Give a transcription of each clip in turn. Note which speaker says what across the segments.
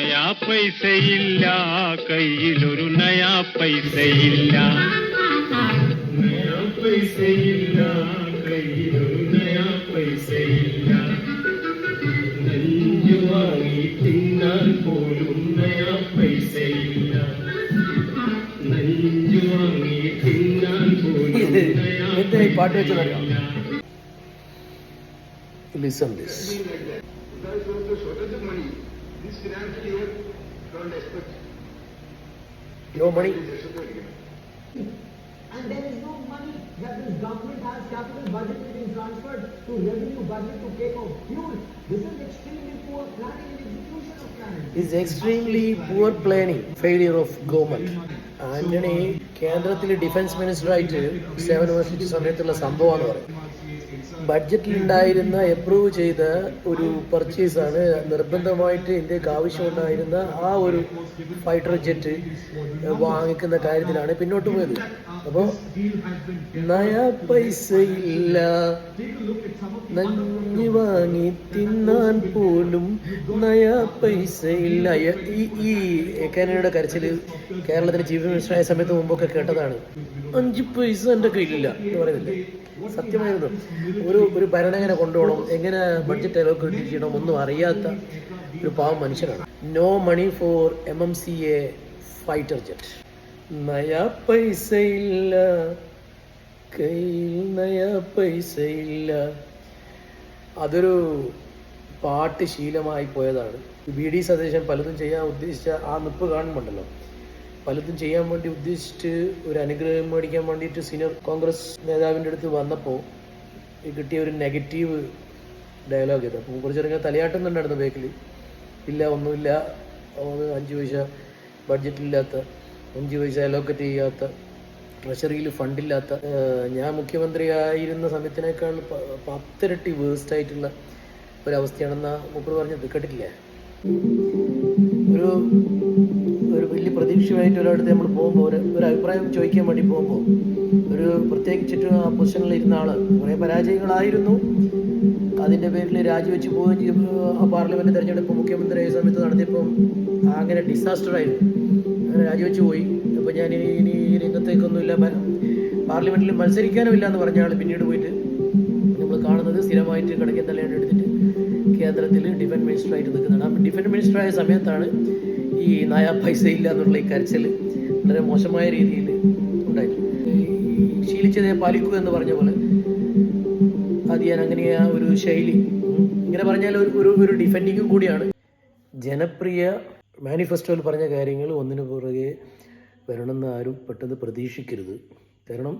Speaker 1: നയാ പൈസയില്ല, കയ്യിലൊരു നയാ പൈസയില്ല. നയാ പൈസയില്ല, കയ്യിലൊരു നയാ പൈസയില്ല. നെഞ്ചു വാങ്ങി തിന്നാൻ പോലും നയാ പൈസയില്ല. നെഞ്ചു വാങ്ങി തിന്നാൻ പോലും നയാ പൈസയില്ല.
Speaker 2: Listen this.
Speaker 3: There is also shortage of money. This financial year, don't expect.
Speaker 2: No money.
Speaker 4: And there is no money that this government has. Capital budget is being transferred to revenue budget to pay for fuel. This is extremely poor planning and execution of planning.
Speaker 2: Is extremely poor planning, failure of government. Antony കേന്ദ്രത്തിൽ defence മിനിസ്റ്ററായിട്ട് സേവനമനുഷ്ഠിച്ച സമയത്തുള്ള സംഭവമാണ് പറയുന്നത്. ബഡ്ജറ്റിൽ ഉണ്ടായിരുന്ന approve ചെയ്ത ഒരു പർച്ചേസാണ് നിർബന്ധമായിട്ട് ഇന്ത്യക്ക് ആവശ്യമുണ്ടായിരുന്ന ആ ഒരു ഫൈറ്റർ ജെറ്റ് വാങ്ങിക്കുന്ന കാര്യത്തിലാണ് പിന്നോട്ട് പോയത്. അപ്പോൾ നയാ പൈസയില്ല, നഞ്ഞി വാങ്ങി തിന്നാൻ പോലും നയാ പൈസയില്ല. ഈ കാനഡയുടെ കരച്ചിൽ കേരളത്തിലെ ചീഫ് മിനിസ്റ്ററായ സമയത്ത് മുമ്പൊക്കെ കേട്ടതാണ്. 5 പൈസ എൻ്റെ കയ്യിലില്ല എന്ന് പറയുന്നില്ല. സത്യമായിരുന്നു. ഒരു ഭരണങ്ങനെ കൊണ്ടുപോകണം, എങ്ങനെ ബഡ്ജറ്റ് അലോക്കേറ്റ് ചെയ്യണം ഒന്നും അറിയാത്ത ഒരു പാവം മനുഷ്യനാണ്. No money for MMCA fighter jet. നയാ പൈസയില്ല, കയ്യിൽ നയാ പൈസയില്ല. അതൊരു പാട്ട് ശീലമായി പോയതാണ്. BD സതീശൻ പലതും ചെയ്യാൻ ഉദ്ദേശിച്ച ആ നിപ്പ് കാണുന്നുണ്ടല്ലോ, പലതും ചെയ്യാൻ വേണ്ടി ഉദ്ദേശിച്ചിട്ട് ഒരു അനുഗ്രഹം മേടിക്കാൻ വേണ്ടിയിട്ട് സീനിയർ കോൺഗ്രസ് നേതാവിൻ്റെ അടുത്ത് വന്നപ്പോൾ കിട്ടിയ ഒരു നെഗറ്റീവ് ഡയലോഗ് ഇത്. അപ്പോൾ കുറച്ചിറങ്ങി തലയാട്ടുന്നുണ്ടായിരുന്നു ബേക്കിൽ. ഇല്ല, ഒന്നുമില്ല, 5 പൈസ ബഡ്ജറ്റിലില്ലാത്ത, 5 പൈസ അലോക്കേറ്റ് ചെയ്യാത്ത, ട്രഷറിയിൽ ഫണ്ടില്ലാത്ത, ഞാൻ മുഖ്യമന്ത്രി ആയിരുന്ന സമയത്തിനേക്കാൾ 10 ഇരട്ടി വേസ്റ്റ് ആയിട്ടുള്ള ഒരവസ്ഥയാണെന്ന് മൂപ്പർ പറഞ്ഞത് കേട്ടിട്ടില്ലേ? ഒരു വലിയ പ്രതീക്ഷയായിട്ട് ഒരാളടുത്ത് നമ്മൾ പോകുമ്പോൾ ഒരു അഭിപ്രായം ചോദിക്കാൻ വേണ്ടി പോകുമ്പോൾ പ്രത്യേകിച്ചിട്ട് ആ പൊസിഷനിൽ ഇരുന്ന ആൾ കുറേ പരാജയങ്ങളായിരുന്നു. അതിൻ്റെ പേരിൽ രാജിവെച്ച് പോവുകയും ചെയ്യും. ആ പാർലമെൻറ്റ് തിരഞ്ഞെടുപ്പ് മുഖ്യമന്ത്രി ആയ സമയത്ത് നടത്തിയപ്പം അങ്ങനെ ഡിസാസ്റ്ററായിരുന്നു. അങ്ങനെ രാജിവെച്ച് പോയി. അപ്പോൾ ഞാൻ ഇനി രംഗത്തേക്കൊന്നുമില്ല, പാർലമെൻറ്റിൽ മത്സരിക്കാനും ഇല്ല എന്ന് പറഞ്ഞ ആൾ പിന്നീട് പോയിട്ട് നമ്മൾ കാണുന്നത് സ്ഥിരമായിട്ട് കിടക്കൻ തലയാണ് എടുത്തിട്ട് കേന്ദ്രത്തിൽ ഡിഫൻസ് മിനിസ്റ്ററായിട്ട് നിൽക്കുന്നതാണ്. ആ ഡിഫൻസ് മിനിസ്റ്ററായ സമയത്താണ് ഈ നയാ പൈസ ഇല്ല എന്നുള്ള ഈ കരച്ചിൽ വളരെ മോശമായ രീതിയിൽ ഉണ്ടായി. ശീലിച്ചതേ പാലിക്കൂ എന്ന് പറഞ്ഞ പോലെ അത് ഞാൻ അങ്ങനെ ആ ഒരു ശൈലി, ഇങ്ങനെ പറഞ്ഞാൽ ഒരു ഡിഫെൻഡിങ്ങും കൂടിയാണ്. ജനപ്രിയ മാനിഫെസ്റ്റോയിൽ പറഞ്ഞ കാര്യങ്ങൾ ഒന്നിനു പുറകെ വരണമെന്ന് ആരും പെട്ടെന്ന് പ്രതീക്ഷിക്കരുത്. കാരണം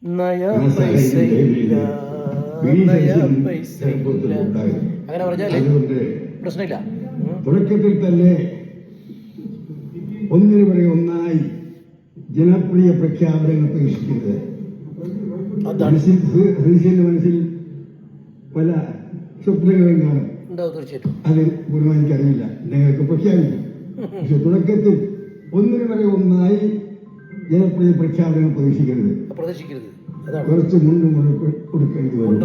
Speaker 2: നയാ പൈസ ഇല്ല, നയാ പൈസ ഇല്ല അങ്ങനെ പറഞ്ഞാൽ പ്രശ്നമില്ല.
Speaker 3: തുടക്കത്തിൽ തന്നെ ഒന്നിനു പുറകെ ഒന്നായി ജനപ്രിയ പ്രഖ്യാപനങ്ങൾ പ്രതീക്ഷിക്കുന്നത്. മനസ്സിൽ പല സ്വപ്നങ്ങളും കാണും.
Speaker 2: തീർച്ചയായിട്ടും
Speaker 3: അത് പൂർണ്ണമായി എനിക്കറിയില്ല, നിങ്ങൾക്ക് പ്രഖ്യാപിക്കും. പക്ഷെ തുടക്കത്തിൽ ഒന്നിനു പുറകെ ഒന്നായി ജനപ്രിയ പ്രഖ്യാപനങ്ങൾ പ്രതീക്ഷിക്കരുത്. കുറച്ച് മുണ്ട് മുറുക്ക് കൊടുക്കേണ്ടി വരും,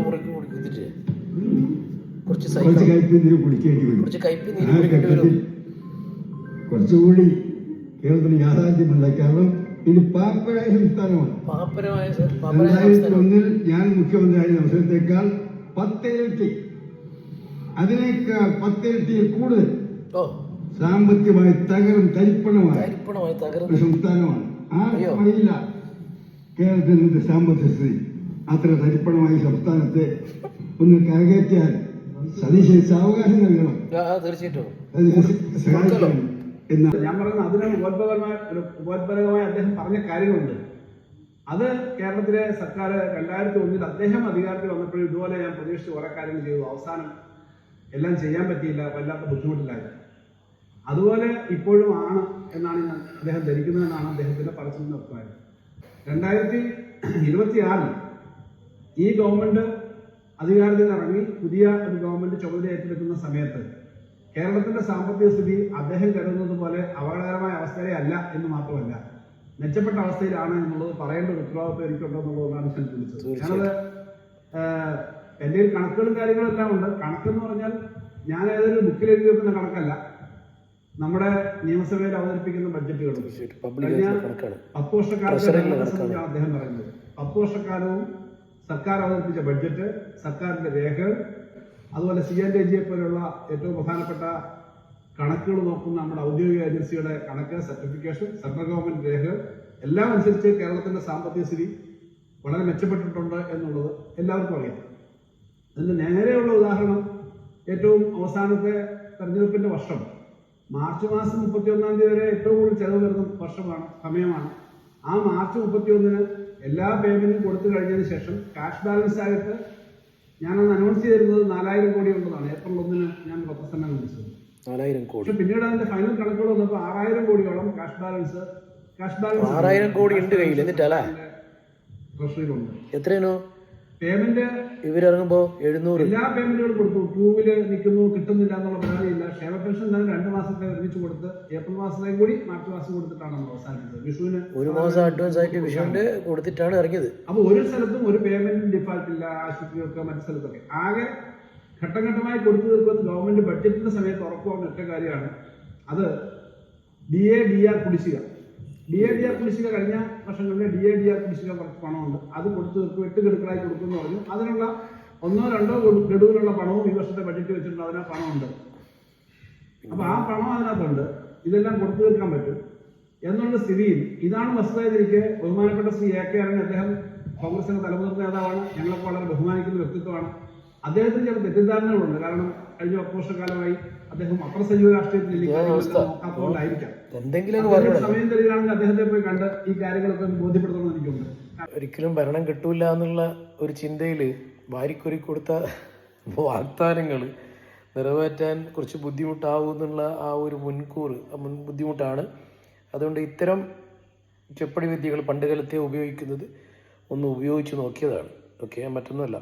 Speaker 3: കുറച്ച് കയ്പിന്തിരി കുടിക്കേണ്ടി വരും. ആ ഘട്ടത്തിൽ കുറച്ചുകൂടി കേരളത്തിന് യാഥാർത്ഥ്യമുണ്ട്. കാരണം ഇത് പാപ്പരായ സംസ്ഥാനമാണ്. 2001 ഞാൻ മുഖ്യമന്ത്രിയായിരുന്ന അവസരത്തേക്കാൾ 10 ഇരട്ടി, അതിനേക്കാൾ 10 ഇരട്ടിയിൽ കൂടുതൽ സാമ്പത്തികമായി തരിപ്പണമായ ഒരു സംസ്ഥാനമാണ്. ആർക്കും അറിയില്ല കേരളത്തിന്റെ സാമ്പത്തിക സ്ഥിതി. അത്ര തരിപ്പണമായ സംസ്ഥാനത്തെ ഒന്ന് കരകയറ്റാൻ സതീശന് സാവകാശം നൽകണം, സഹായിക്കണം എന്നാണ് ഞാൻ പറയുന്നത്. അതിന് ഉപോത്പരകമായി അദ്ദേഹം പറഞ്ഞ കാര്യങ്ങളുണ്ട്. അത് കേരളത്തിലെ സർക്കാർ 2001 അദ്ദേഹം അധികാരത്തിൽ വന്നപ്പോഴും ഇതുപോലെ ഞാൻ പ്രതീക്ഷിച്ച് കുറെ കാര്യങ്ങൾ ചെയ്തു. അവസാനം എല്ലാം ചെയ്യാൻ പറ്റിയില്ല, വല്ലാത്ത ബുദ്ധിമുട്ടിലായിരുന്നു. അതുപോലെ ഇപ്പോഴും ആണ് എന്നാണ് അദ്ദേഹം ധരിക്കുന്നതെന്നാണ് അദ്ദേഹത്തിന്റെ പറച്ചിലിന്റെ അഭിപ്രായം. 2026 ഈ ഗവൺമെന്റ് അധികാരത്തിൽ ഇറങ്ങി പുതിയ ഒരു ഗവൺമെന്റ് ചുമതല ഏറ്റെടുക്കുന്ന സമയത്ത് കേരളത്തിന്റെ സാമ്പത്തിക സ്ഥിതി അദ്ദേഹം കരുതുന്നത് പോലെ അപകടകരമായ അവസ്ഥയിലേ അല്ല എന്ന് മാത്രമല്ല, മെച്ചപ്പെട്ട അവസ്ഥയിലാണ് എന്നുള്ളത് പറയേണ്ട ഒരു ഉത്തരവാദിത്വം എനിക്കുണ്ടോ എന്നുള്ളതാണ് ഞാൻ ചോദിച്ചത്. ഞാനത് എൻ്റെ കണക്കുകളും കാര്യങ്ങളും എല്ലാം ഉണ്ട്. കണക്കെന്ന് പറഞ്ഞാൽ ഞാൻ ഏതൊരു ബുക്കിൽ എഴുതി വെക്കുന്ന കണക്കല്ല, നമ്മുടെ നിയമസഭയിൽ അവതരിപ്പിക്കുന്ന ബഡ്ജറ്റുകളും
Speaker 2: പബ്ലിക്
Speaker 3: കഴിഞ്ഞ
Speaker 2: കണക്കാണ്.
Speaker 3: 10 വർഷക്കാലത്തെ
Speaker 2: ട്രഷറിയിലെ
Speaker 3: ഭരണസമിതിയാണ് അദ്ദേഹം പറയുന്നത്. 10 വർഷക്കാലവും സർക്കാർ അവതരിപ്പിച്ച ബഡ്ജറ്റ്, സർക്കാരിന്റെ രേഖകൾ, അതുപോലെ CNDG പോലുള്ള ഏറ്റവും പ്രധാനപ്പെട്ട കണക്കുകൾ നോക്കുന്ന നമ്മുടെ ഔദ്യോഗിക ഏജൻസിയുടെ കണക്ക്, സർട്ടിഫിക്കേഷൻ, സെൻട്രൽ ഗവൺമെന്റ് രേഖകൾ എല്ലാം അനുസരിച്ച് കേരളത്തിന്റെ സാമ്പത്തിക സ്ഥിതി വളരെ മെച്ചപ്പെട്ടിട്ടുണ്ട് എന്നുള്ളത് എല്ലാവർക്കും അറിയാം. അതിന് നേരെയുള്ള ഉദാഹരണം ഏറ്റവും അവസാനത്തെ തെരഞ്ഞെടുപ്പിന്റെ വർഷം മാർച്ച് മാസം 31-ാം തീയതി വരെ ഏറ്റവും കൂടുതൽ ചെലവ് വരുന്ന സമയമാണ്. ആ മാർച്ച് 31-ന് എല്ലാ പേയ്മെന്റും കൊടുത്തു കഴിഞ്ഞതിന് ശേഷം ക്യാഷ് ബാലൻസ് ആയിട്ട് ഞാനന്ന് അനൗൺസ് ചെയ്തിരുന്നത് 4000 കോടി ഉള്ളതാണ്. ഏപ്രിൽ 1-ന് ഞാൻ പത്രസമ്മേളനം വിളിച്ചത്
Speaker 2: 4000 കോടി.
Speaker 3: പക്ഷെ പിന്നീട് അതിന്റെ ഫൈനൽ കണക്കുകൾ വന്നപ്പോൾ 6000 കോടിയോളം ക്യാഷ് ബാലൻസ്
Speaker 2: 6000 കോടി ഉണ്ട് കയ്യിൽ. എന്നിട്ടല്ലേ
Speaker 3: ട്രഷറിയിലുണ്ട്.
Speaker 2: എത്രയാണോ
Speaker 3: പേയ്മെന്റ്
Speaker 2: ഇവരിറങ്ങുമ്പോ 700?
Speaker 3: എല്ലാ പേയ്മെന്റുകളും കൊടുത്തു. ക്യൂവില് നിൽക്കുന്നു, കിട്ടുന്നില്ല എന്നുള്ള പരാതിയില്ല. ക്ഷേമ പെൻഷൻ തന്നെ 2 മാസത്തെ ഒരുമിച്ച് കൊടുത്ത് ഏപ്രിൽ മാസത്തെയും കൂടി മാർച്ച് മാസം കൊടുത്തിട്ടാണ് നമ്മൾ അവസാനിച്ചത്. വിഷുവിന്
Speaker 2: 1 മാസം അഡ്വാൻസ് ആയിട്ട് വിഷുവിന്റെ കൊടുത്തിട്ടാണ് ഇറങ്ങിയത്.
Speaker 3: അപ്പൊ ഒരു സ്ഥലത്തും ഒരു പേയ്മെന്റ് ഡിഫാൾട്ട് ഇല്ല. ആശുപത്രികൾക്ക് മറ്റു സ്ഥലത്തൊക്കെ ആകെ ഘട്ടം ഘട്ടമായി കൊടുത്തു തീർക്കുന്ന ഗവൺമെന്റ് ബഡ്ജറ്റിന്റെ സമയത്ത് ഉറപ്പുവന്ന ഒറ്റ കാര്യമാണ്, അത് DA/DR കുടിശ്ശിക. DA/DR കുടിശ്ശിക കഴിഞ്ഞ വർഷങ്ങളിലെ DA/DR കുടിശ്ശിക കുറച്ച് പണമുണ്ട്, അത് കൊടുത്തു തീർക്കും, 8 ഗഡുക്കളായി കൊടുക്കുമെന്ന് പറഞ്ഞു. അതിനുള്ള 1-2 ഗഡുവിനുള്ള പണവും ഈ വർഷത്തെ ബഡ്ജറ്റ് വെച്ചിട്ടുണ്ട്. അതിനാ പണമുണ്ട്. അപ്പൊ ആ പണം അതിനകത്തുണ്ട്. ഇതെല്ലാം കൊടുത്തു തീർക്കാൻ പറ്റും എന്നുള്ള സ്ഥിതിയിൽ ഇതാണ് വസ്തുതയെന്നിരിക്കെ ബഹുമാനപ്പെട്ട ശ്രീ AK ആന്റണി, അദ്ദേഹം കോൺഗ്രസിന്റെ തലമുതിർന്ന നേതാവാണ്, ഞങ്ങളൊക്കെ വളരെ ബഹുമാനിക്കുന്ന വ്യക്തിത്വമാണ്. അദ്ദേഹത്തിന് ചില തെറ്റിദ്ധാരണകളുണ്ട്. കാരണം കഴിഞ്ഞ 10 വർഷക്കാലമായി അദ്ദേഹം അത്ര സജീവ രാഷ്ട്രീയത്തിൽ നോക്കാത്തതുകൊണ്ടായിരിക്കാം. സമയം തരികയാണെങ്കിൽ അദ്ദേഹത്തെ പോയി കണ്ട് ഈ കാര്യങ്ങളൊക്കെ ബോധ്യപ്പെടുത്തണമെന്ന് എനിക്കുണ്ട്.
Speaker 2: ഒരിക്കലും ഭരണം കിട്ടൂല എന്നുള്ള ഒരു ചിന്തയിൽ വാരിക്കൊരി കൊടുത്ത വാഗ്ദാനങ്ങൾ നിറവേറ്റാൻ കുറച്ച് ബുദ്ധിമുട്ടാവും എന്നുള്ള ആ ഒരു ബുദ്ധിമുട്ടാണ്. അതുകൊണ്ട് ഇത്തരം ചെപ്പടി വിദ്യകൾ പണ്ട് കാലത്തെ ഉപയോഗിക്കുന്നത് ഒന്ന് ഉപയോഗിച്ച് നോക്കിയതാണ്. ഓക്കെ, മറ്റൊന്നുമല്ല.